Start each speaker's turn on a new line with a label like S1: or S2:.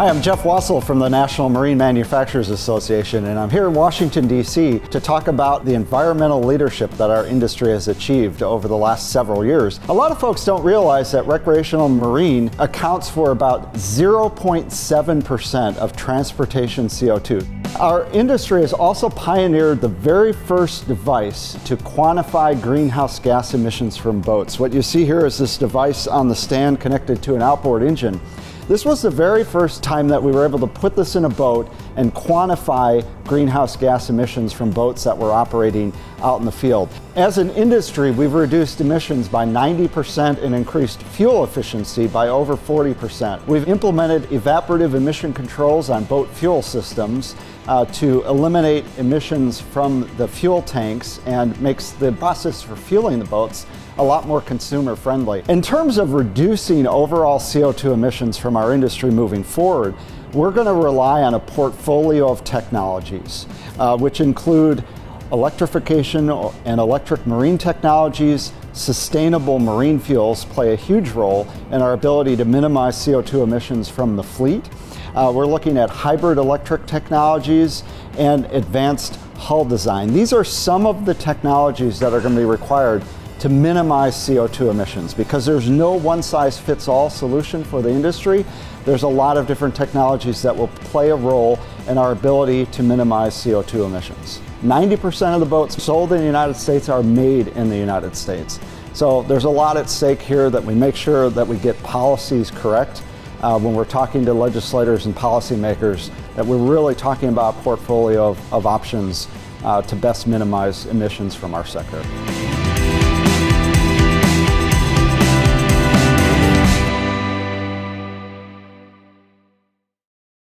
S1: Hi, I'm Jeff Wasil from the National Marine Manufacturers Association, and I'm here in Washington, D.C. to talk about the environmental leadership that our industry has achieved over the last several years. A lot of folks don't realize that recreational marine accounts for about 0.7% of transportation CO2. Our industry has also pioneered the very first device to quantify greenhouse gas emissions from boats. What you see here is this device on the stand connected to an outboard engine. This was the very first time that we were able to put this in a boat and quantify greenhouse gas emissions from boats that were operating out in the field. As an industry, we've reduced emissions by 90% and increased fuel efficiency by over 40%. We've implemented evaporative emission controls on boat fuel systems to eliminate emissions from the fuel tanks and makes the process for fueling the boats a lot more consumer friendly. In terms of reducing overall CO2 emissions from our industry moving forward, we're going to rely on a portfolio of technologies, which include electrification and electric marine technologies. Sustainable marine fuels play a huge role in our ability to minimize CO2 emissions from the fleet. We're looking at hybrid electric technologies and advanced hull design. These are some of the technologies that are going to be required to minimize CO2 emissions. Because there's no one-size-fits-all solution for the industry, there's a lot of different technologies that will play a role in our ability to minimize CO2 emissions. 90% of the boats sold in the United States are made in the United States. So there's a lot at stake here that we make sure that we get policies correct when we're talking to legislators and policymakers, that we're really talking about a portfolio of options to best minimize emissions from our sector.